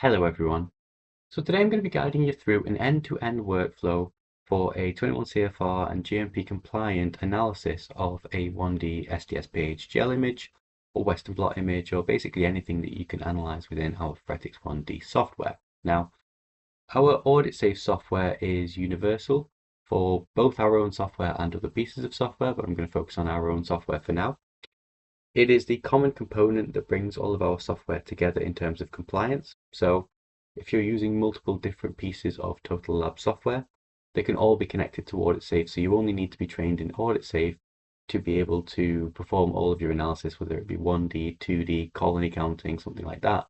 Hello everyone. So today I'm going to be guiding you through an end-to-end workflow for a 21 CFR and GMP compliant analysis of a 1D SDS-PAGE GL image or Western blot image, or basically anything that you can analyze within our Phoretix 1D software. Now, our AuditSafe software is universal for both our own software and other pieces of software, but I'm going to focus on our own software for now. It is the common component that brings all of our software together in terms of compliance. So if you're using multiple different pieces of TotalLab software, they can all be connected to AuditSafe. So you only need to be trained in AuditSafe to be able to perform all of your analysis, whether it be 1D, 2D, colony counting, something like that,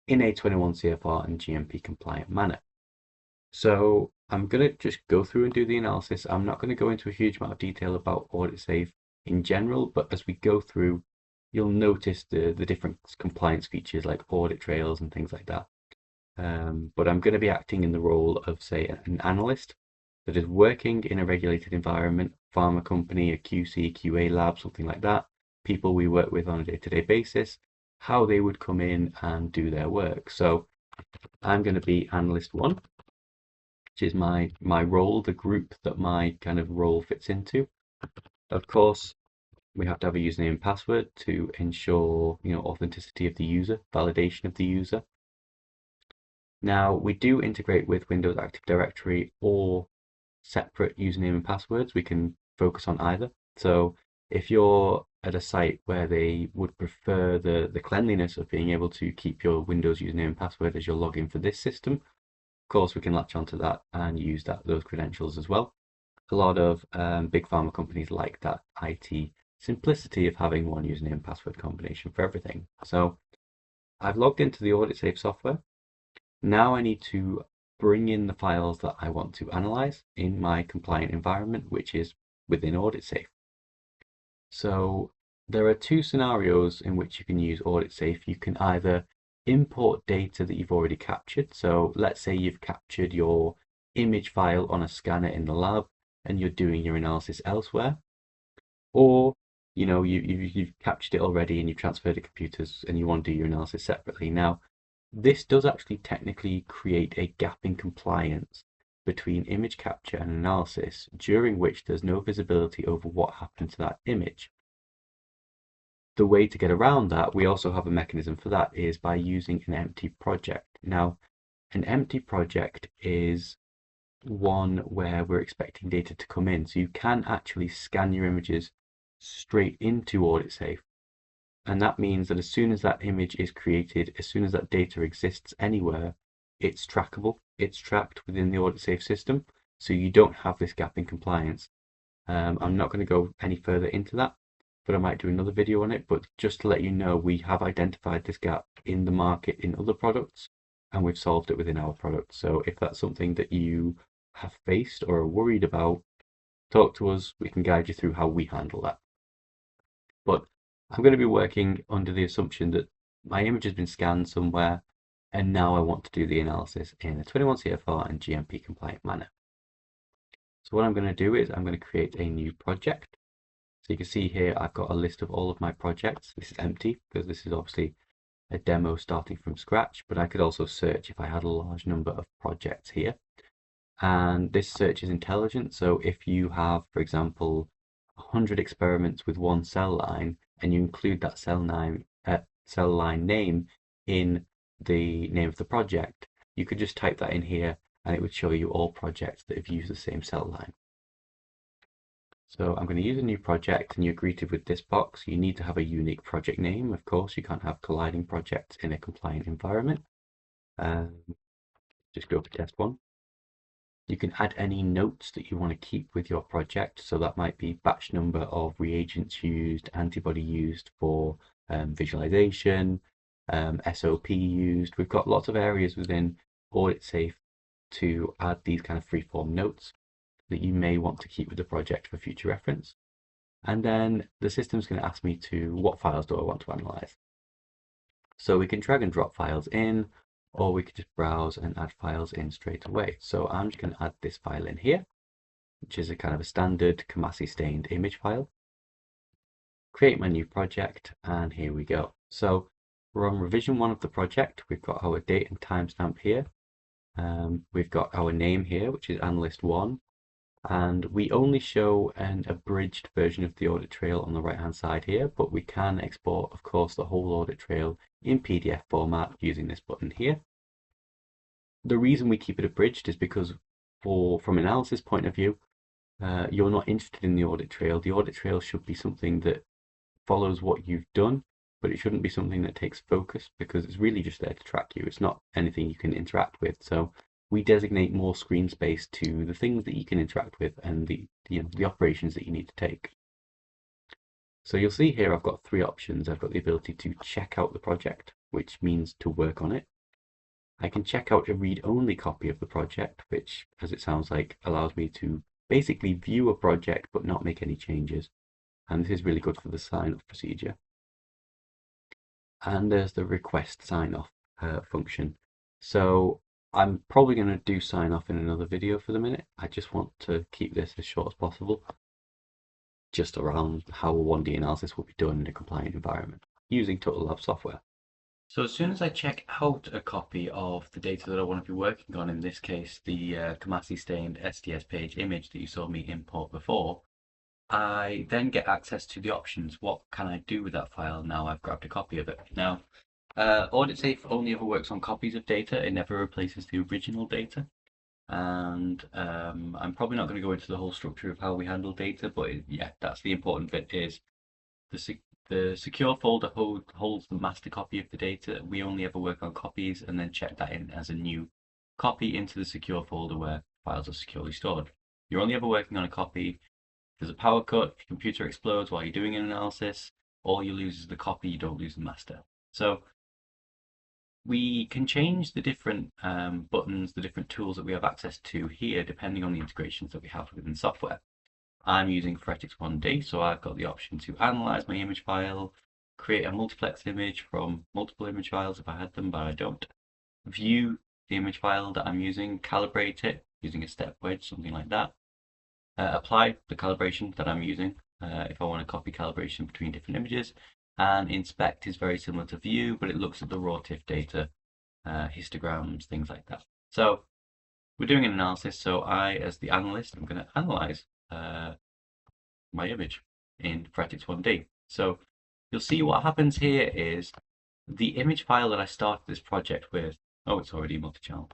in a 21 CFR and GMP compliant manner. So I'm going to just go through and do the analysis. I'm not going to go into a huge amount of detail about AuditSafe in general, but as we go through, you'll notice the different compliance features like audit trails and things like that. But I'm going to be acting in the role of, say, an analyst that is working in a regulated environment, pharma company, a QC, QA lab, something like that, people we work with on a day-to-day basis, how they would come in and do their work. So I'm going to be analyst 1, which is my role, the group that my kind of role fits into. Of course, we have to have a username and password to ensure, authenticity of the user, validation of the user. Now, we do integrate with Windows Active Directory or separate username and passwords. We can focus on either. So if you're at a site where they would prefer the cleanliness of being able to keep your Windows username and password as your login for this system, of course, we can latch onto that and use those credentials as well. A lot of big pharma companies like that IT simplicity of having one username and password combination for everything. So I've logged into the AuditSafe software. Now I need to bring in the files that I want to analyze in my compliant environment, which is within AuditSafe. So there are 2 scenarios in which you can use AuditSafe. You can either import data that you've already captured. So let's say you've captured your image file on a scanner in the lab and you're doing your analysis elsewhere. Or you've captured it already and you've transferred to computers and you want to do your analysis separately. Now, this does actually technically create a gap in compliance between image capture and analysis, during which there's no visibility over what happened to that image. The way to get around that, we also have a mechanism for that, is by using an empty project. Now, an empty project is one where we're expecting data to come in. So you can actually scan your images straight into AuditSafe. And that means that as soon as that image is created, as soon as that data exists anywhere, it's trackable. It's tracked within the AuditSafe system. So you don't have this gap in compliance. I'm not going to go any further into that, but I might do another video on it. But just to let you know, we have identified this gap in the market in other products, and we've solved it within our product. So if that's something that you have faced or are worried about, talk to us. We can guide you through how we handle that. But I'm going to be working under the assumption that my image has been scanned somewhere, and now I want to do the analysis in a 21 CFR and GMP compliant manner. So what I'm going to do is I'm going to create a new project. So you can see here I've got a list of all of my projects. This is empty because this is obviously a demo starting from scratch, but I could also search if I had a large number of projects here. And this search is intelligent. So if you have, for example, 100 experiments with one cell line, and you include that cell line name in the name of the project, you could just type that in here and it would show you all projects that have used the same cell line. So I'm going to use a new project, and you're greeted with this box. You need to have a unique project name. Of course, you can't have colliding projects in a compliant environment. Just go for test 1. You can add any notes that you want to keep with your project. So that might be batch number of reagents used, antibody used for visualization, SOP used. We've got lots of areas within AuditSafe to add these kind of free-form notes that you may want to keep with the project for future reference. And then the system's going to ask me what files do I want to analyze. So we can drag and drop files in, or we could just browse and add files in straight away. So I'm just going to add this file in here, which is a kind of a standard Kamasi stained image file. Create my new project, and here we go. So We're on revision 1 of the project. We've got our date and timestamp here. We've got our name here, which is Analyst 1. And we only show an abridged version of the audit trail on the right hand side here, but we can export, of course, the whole audit trail in PDF format using this button here. The reason we keep it abridged is because from an analysis point of view, you're not interested in the audit trail. The audit trail should be something that follows what you've done, but it shouldn't be something that takes focus because it's really just there to track you. It's not anything you can interact with. So we designate more screen space to the things that you can interact with and the operations that you need to take. So you'll see here I've got 3 options. I've got the ability to check out the project, which means to work on it. I can check out a read-only copy of the project, which, as it sounds like, allows me to basically view a project but not make any changes. And this is really good for the sign-off procedure. And there's the request sign-off function. So I'm probably going to do sign-off in another video for the minute. I just want to keep this as short as possible, just around how a 1D analysis will be done in a compliant environment using TotalLab software. So as soon as I check out a copy of the data that I want to be working on, in this case the Kamasi stained SDS-PAGE image that you saw me import before, I then get access to the options. What can I do with that file now I've grabbed a copy of it? Now, AuditSafe only ever works on copies of data. It never replaces the original data. And I'm probably not going to go into the whole structure of how we handle data, but yeah, that's the important bit. Is the secure folder holds the master copy of the data. We only ever work on copies and then check that in as a new copy into the secure folder where files are securely stored. You're only ever working on a copy. If there's a power cut, if your computer explodes while you're doing an analysis, all you lose is the copy, you don't lose the master. So we can change the different buttons, the different tools that we have access to here, depending on the integrations that we have within software. I'm using Phoretix 1D, so I've got the option to analyze my image file, create a multiplex image from multiple image files if I had them, but I don't. View the image file that I'm using, calibrate it using a step wedge, something like that. Apply the calibration that I'm using if I want to copy calibration between different images. And inspect is very similar to view, but it looks at the raw TIFF data, histograms, things like that. So we're doing an analysis, so I, as the analyst, I'm going to analyze my image in Phoretix 1D. So you'll see what happens here is the image file that I started this project with, oh, it's already multi-channel,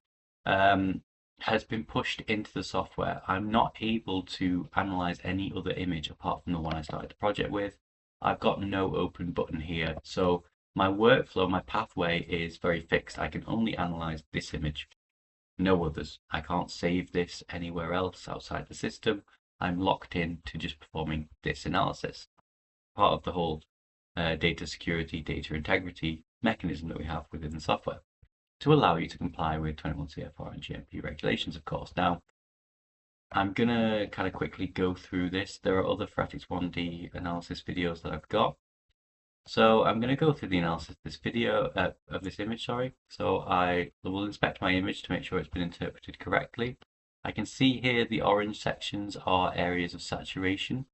has been pushed into the software. I'm not able to analyze any other image apart from the one I started the project with. I've got no open button here, so my workflow, my pathway is very fixed. I can only analyze this image, no others. I can't save this anywhere else outside the system. I'm locked in to just performing this analysis. Part of the whole data security, data integrity mechanism that we have within the software to allow you to comply with 21 CFR and GMP regulations, of course. Now, I'm going to kind of quickly go through this. There are other Phoretix 1D analysis videos that I've got. So I'm going to go through the analysis of this video, of this image, sorry. So I will inspect my image to make sure it's been interpreted correctly. I can see here the orange sections are areas of saturation.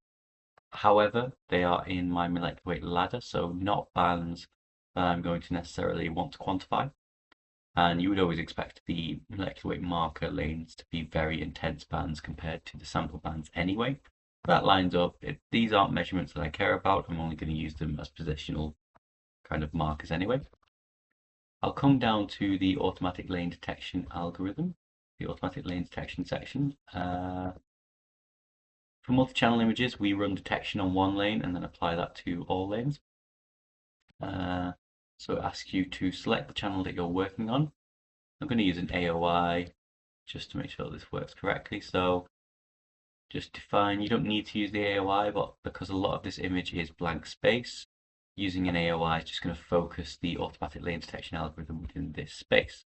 However, they are in my molecular weight ladder, so not bands that I'm going to necessarily want to quantify. And you would always expect the molecular weight marker lanes to be very intense bands compared to the sample bands anyway. That lines up. These aren't measurements that I care about. I'm only going to use them as positional kind of markers anyway. I'll come down to the automatic lane detection algorithm, the automatic lane detection section. For multi-channel images, we run detection on one lane and then apply that to all lanes. So it asks you to select the channel that you're working on. I'm going to use an AOI just to make sure this works correctly. So just define, you don't need to use the AOI, but because a lot of this image is blank space, using an AOI is just going to focus the automatic lane detection algorithm within this space.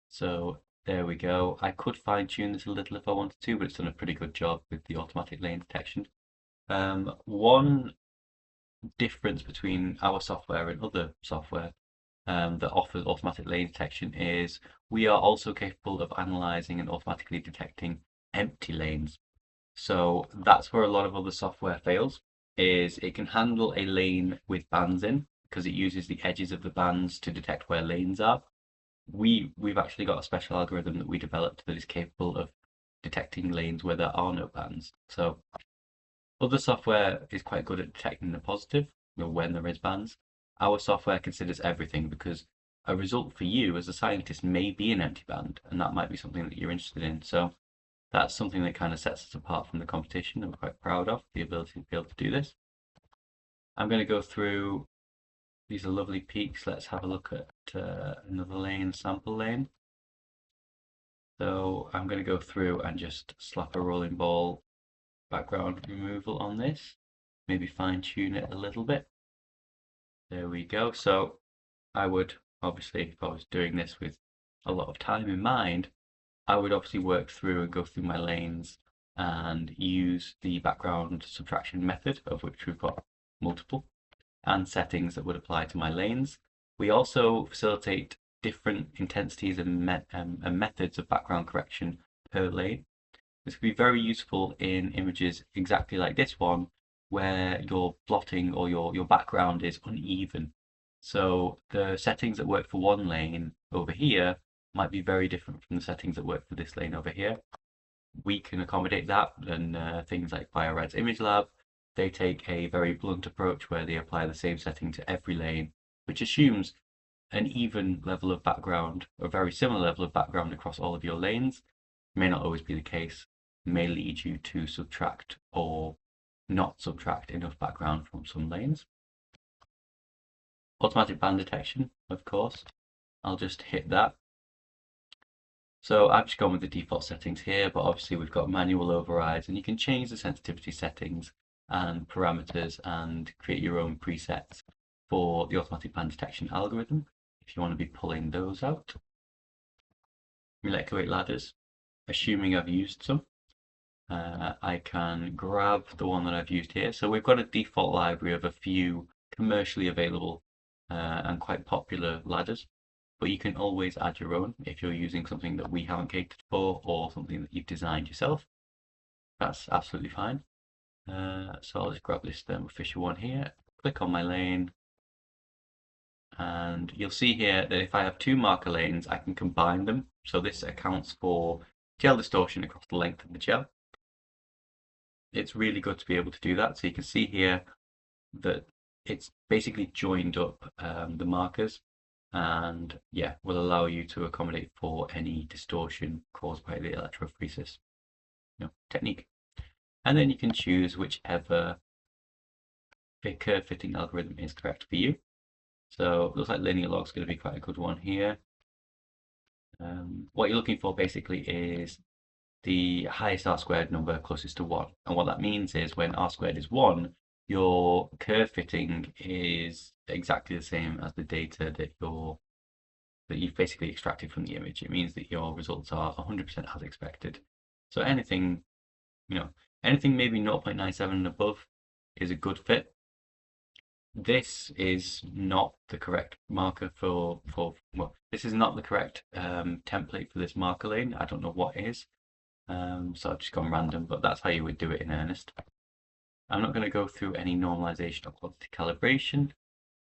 So there we go. I could fine tune this a little if I wanted to, but it's done a pretty good job with the automatic lane detection. One difference between our software and other software that offers automatic lane detection is we are also capable of analyzing and automatically detecting empty lanes. So that's where a lot of other software fails, is it can handle a lane with bands in, because it uses the edges of the bands to detect where lanes are. We've actually got a special algorithm that we developed that is capable of detecting lanes where there are no bands. So other software is quite good at detecting the positive, when there is bands. Our software considers everything, because a result for you as a scientist may be an empty band, and that might be something that you're interested in. So that's something that kind of sets us apart from the competition, and we're quite proud of the ability to be able to do this. I'm going to go through, these are lovely peaks. Let's have a look at another lane, sample lane. So I'm going to go through and just slap a rolling ball background removal on this, maybe fine tune it a little bit. There we go. So I would obviously, if I was doing this with a lot of time in mind, I would obviously work through and go through my lanes and use the background subtraction method, of which we've got multiple, and settings that would apply to my lanes. We also facilitate different intensities and methods of background correction per lane. This could be very useful in images exactly like this one, where your blotting or your background is uneven. So the settings that work for one lane over here might be very different from the settings that work for this lane over here. We can accommodate that, and things like Biorad's Image Lab, they take a very blunt approach where they apply the same setting to every lane, which assumes an even level of background, or a very similar level of background across all of your lanes. May not always be the case, may lead you to subtract or not subtract enough background from some lanes. Automatic band detection, of course. I'll just hit that. So I've just gone with the default settings here, but obviously we've got manual overrides, and you can change the sensitivity settings and parameters and create your own presets for the automatic band detection algorithm if you want to be pulling those out. Molecular weight ladders, assuming I've used some, I can grab the one that I've used here. So we've got a default library of a few commercially available and quite popular ladders, but you can always add your own if you're using something that we haven't catered for or something that you've designed yourself. That's absolutely fine. So I'll just grab this thermoofficial one here, click on my lane, and you'll see here that if I have two marker lanes, I can combine them. So this accounts for gel distortion across the length of the gel. It's really good to be able to do that. So you can see here that it's basically joined up the markers, and yeah, will allow you to accommodate for any distortion caused by the electrophoresis technique. And then you can choose whichever curve fitting algorithm is correct for you. So it looks like linear log is going to be quite a good one here. What you're looking for basically is the highest R squared number closest to 1. And what that means is when R squared is 1, your curve fitting is exactly the same as the data that you've basically extracted from the image. It means that your results are 100% as expected. So anything, anything maybe 0.97 and above is a good fit. This is not the correct marker for well, this is not the correct template for this marker lane. I don't know what is. So I've just gone random, but that's how you would do it in earnest. I'm not going to go through any normalization or quality calibration,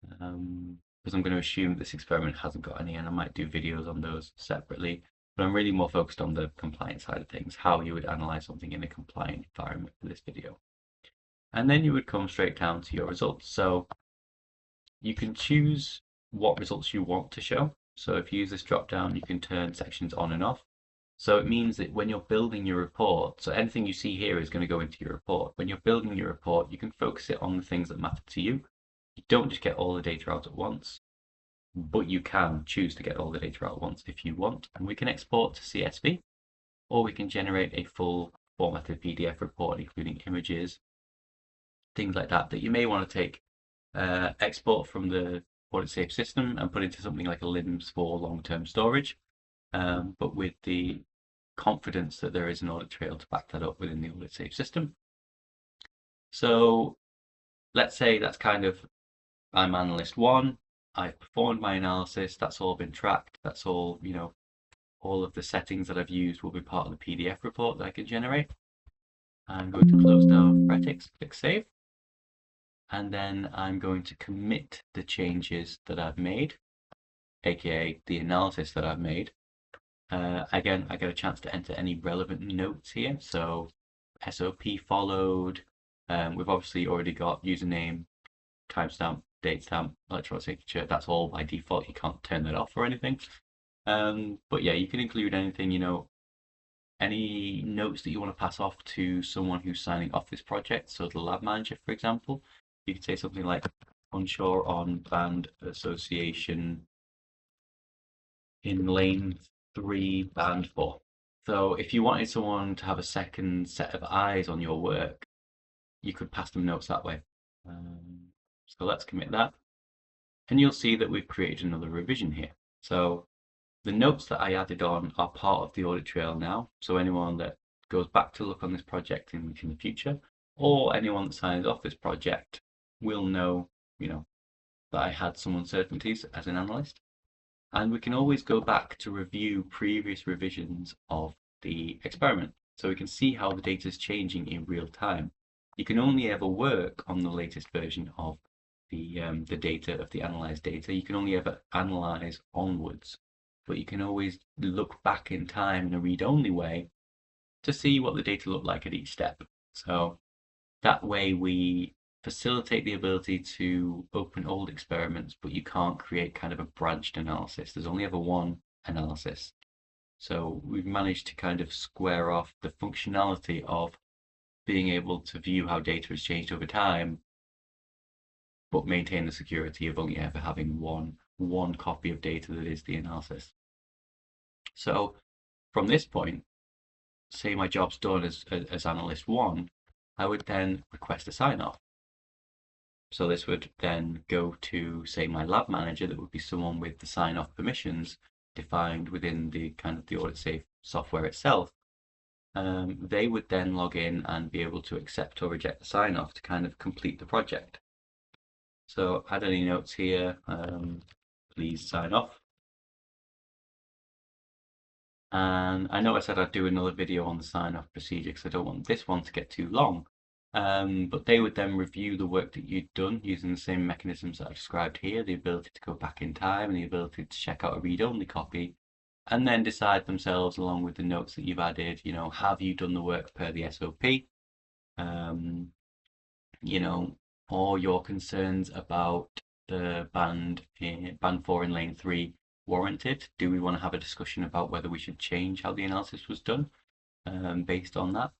because I'm going to assume this experiment hasn't got any, and I might do videos on those separately. But I'm really more focused on the compliance side of things, how you would analyze something in a compliant environment for this video. And then you would come straight down to your results. So you can choose what results you want to show. So if you use this drop down, you can turn sections on and off. So it means that when you're building your report, so anything you see here is going to go into your report. When you're building your report, you can focus it on the things that matter to you. You don't just get all the data out at once, but you can choose to get all the data out at once if you want. And we can export to CSV, or we can generate a full formatted PDF report, including images, things like that, that you may want to take, export from the AuditSafe system and put into something like a LIMS for long-term storage. But with the confidence that there is an audit trail to back that up within the AuditSafe system. So let's say that's kind of, I'm analyst 1, I've performed my analysis, that's all been tracked, that's all, all of the settings that I've used will be part of the PDF report that I can generate. I'm going to close down Phoretix, click Save. and then I'm going to commit the changes that I've made, aka the analysis that I've made. Again, I get a chance to enter any relevant notes here. So SOP followed. We've obviously already got username, timestamp, datestamp, electronic signature. That's all by default. You can't turn that off or anything. But yeah, you can include anything, any notes that you want to pass off to someone who's signing off this project. So the lab manager, for example, you could say something like unsure on band association in lane 3, band 4. So if you wanted someone to have a second set of eyes on your work, you could pass them notes that way. So let's commit that. And you'll see that we've created another revision here. So the notes that I added on are part of the audit trail now. So anyone that goes back to look on this project in the future, or anyone that signs off this project will know, that I had some uncertainties as an analyst. And we can always go back to review previous revisions of the experiment. So we can see how the data is changing in real time. You can only ever work on the latest version of the data, of the analyzed data. You can only ever analyze onwards, but you can always look back in time in a read-only way to see what the data looked like at each step. So that way we facilitate the ability to open old experiments, but you can't create kind of a branched analysis. There's only ever one analysis. So we've managed to kind of square off the functionality of being able to view how data has changed over time, but maintain the security of only ever having one copy of data that is the analysis. So from this point, say my job's done as analyst 1, I would then request a sign-off. So this would then go to, say, my lab manager. That would be someone with the sign-off permissions defined within the kind of the AuditSafe software itself. They would then log in and be able to accept or reject the sign-off to kind of complete the project. So add any notes here, please sign off. And I know I said I'd do another video on the sign-off procedure because I don't want this one to get too long. But they would then review the work that you'd done using the same mechanisms that I've described here, the ability to go back in time and the ability to check out a read-only copy, and then decide themselves, along with the notes that you've added, have you done the work per the SOP? Or your concerns about the band 4 in lane 3 warranted? Do we want to have a discussion about whether we should change how the analysis was done based on that?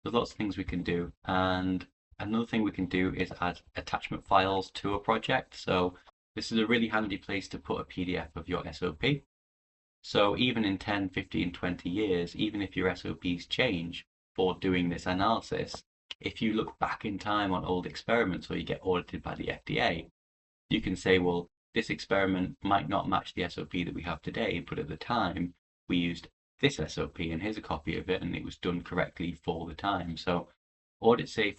There's lots of things we can do, and another thing we can do is add attachment files to a project. So this is a really handy place to put a PDF of your SOP. So even in 10, 15, 20 years, even if your SOPs change for doing this analysis, if you look back in time on old experiments or you get audited by the FDA, you can say, well, this experiment might not match the SOP that we have today, but at the time we used this SOP and here's a copy of it and it was done correctly for the time. So AuditSafe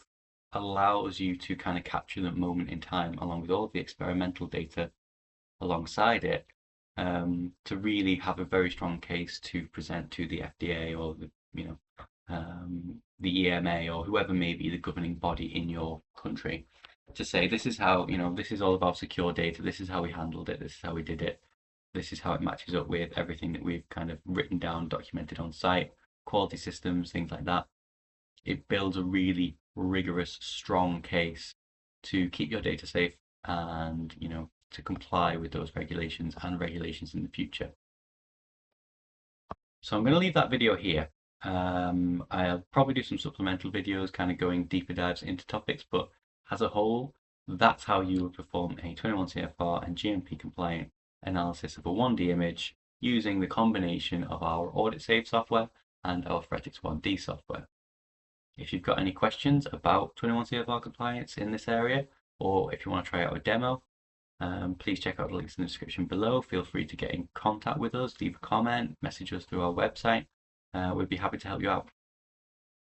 allows you to kind of capture the moment in time along with all of the experimental data alongside it to really have a very strong case to present to the FDA or the EMA or whoever may be the governing body in your country, to say this is how, this is all about secure data, this is how we handled it, this is how we did it, this is how it matches up with everything that we've kind of written down, documented on site, quality systems, things like that. It builds a really rigorous, strong case to keep your data safe and, to comply with those regulations and regulations in the future. So I'm going to leave that video here. I'll probably do some supplemental videos kind of going deeper dives into topics, but as a whole, that's how you would perform a 21 CFR and GMP compliant analysis of a 1D image using the combination of our AuditSafe software and our Phoretix 1D software. If you've got any questions about 21 CFR compliance in this area, or if you want to try out a demo, please check out the links in the description below. Feel free to get in contact with us, leave a comment, message us through our website. We'd be happy to help you out.